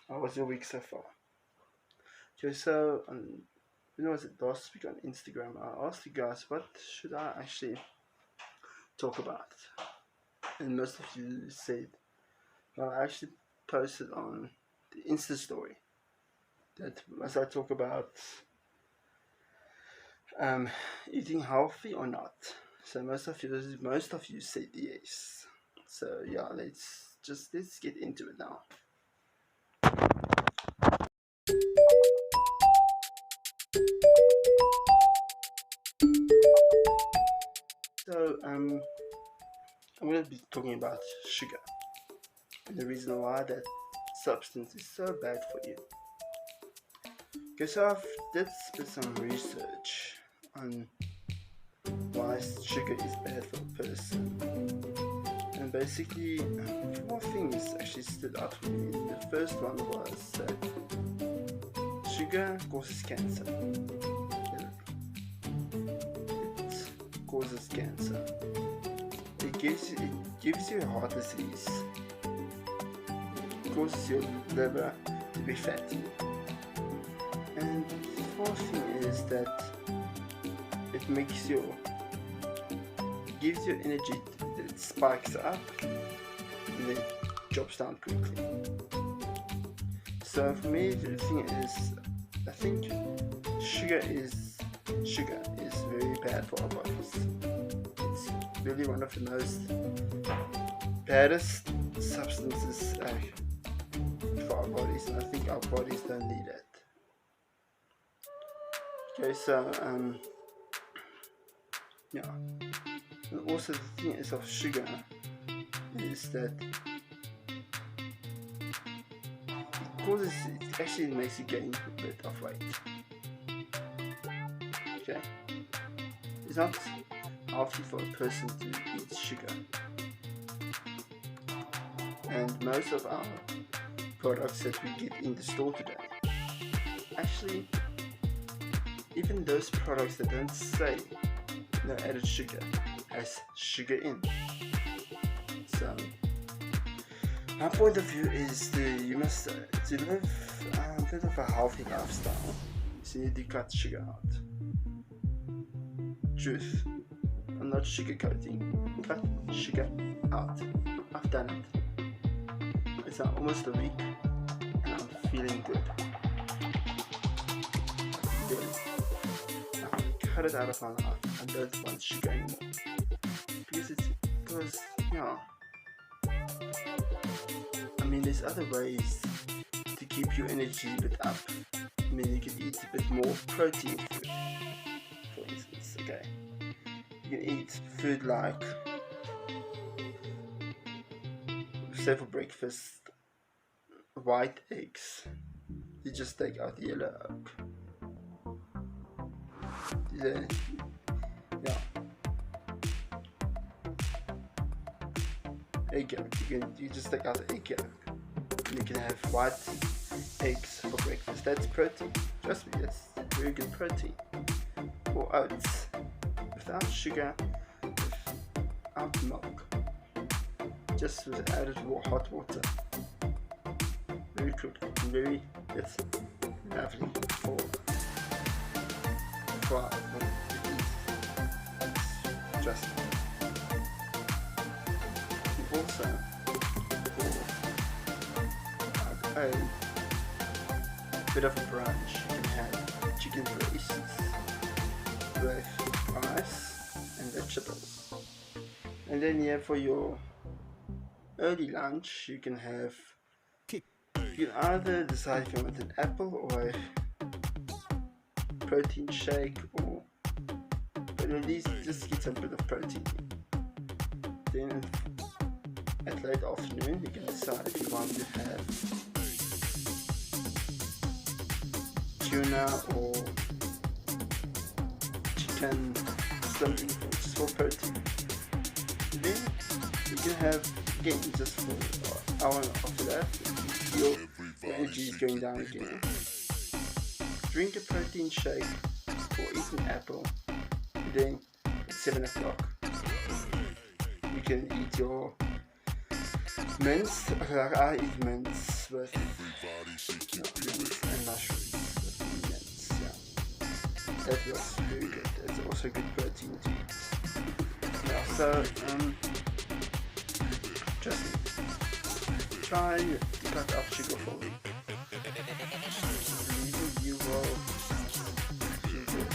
How was your week so far? Okay, so when was it last week on Instagram? I asked you guys what should I actually talk about, and most of you said, well, I actually posted on the Insta story that must I talk about um, eating healthy or not. So most of you said yes. So yeah, let's get into it now. So I'm gonna be talking about sugar and the reason why that substance is so bad for you. Okay, so I've did some research on why sugar is bad for a person, and basically four things actually stood out for me. The first one was that sugar causes cancer. It causes cancer. It gives you heart disease. It causes your liver to be fatty. And the fourth thing is that it gives you energy that it spikes up and then drops down quickly. So for me, the thing is, I think sugar is very bad for our bodies. It's really one of the most baddest substances for our bodies, and I think our bodies don't need it. Okay, so yeah, and also the thing is of sugar is that it actually makes you gain a bit of weight. Okay, it's not healthy for a person to eat sugar, and most of our products that we get in the store today, actually, even those products that don't say no added sugar, has sugar in. So my point of view is you must to live a bit of a healthy lifestyle. So you need to cut sugar out. Truth, I'm not sugarcoating. Cut sugar out. I've done it. It's now almost a week, and I'm feeling good. I cut it out of my life. I don't want sugar anymore because yeah. I mean, there's other ways to keep your energy a bit up. I mean, you can eat a bit more protein food, for instance. Okay, you can eat food like, say for breakfast, white eggs. You just take out the yellow yolk. Then, yeah, egg yolk. You just take out the egg yolk. And you can have white eggs for breakfast. That's protein. Trust me, that's very good protein. Or oats, without sugar, without milk, just with added hot water. Very good. That's lovely for our body to eat. Trust me. And also, for a bit of a brunch, you can have chicken breasts with rice and vegetables. And then yeah, for your early lunch, you can either decide if you want an apple or a protein shake, but at least just get some bit of protein. Then at late afternoon, you can decide if you want to have tuna or chicken, something just for protein. Then you can have, again, just for an hour after that, your energy is going down again. Drink a protein shake or eat an apple. Then at 7 o'clock, you can eat your mince. Like I eat mince with and mushrooms with mince. Yeah, that was very good. It's also good protein to eat. Yeah, so just try cut out sugar for a week. You will feel good.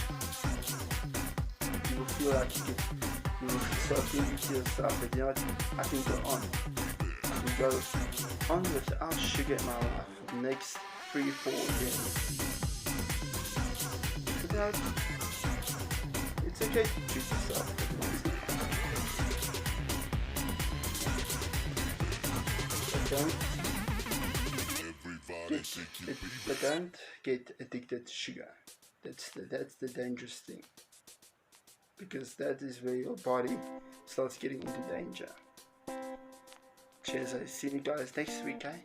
You will feel like you will start thinking to yourself that, you know what, I can go on. I can go on without sugar in my life for the next 3-4 years. But you know, it's okay to treat yourself. But don't get addicted to sugar. That's the dangerous thing, because that is where your body starts getting into danger. Cheers, I see you guys next week, eh?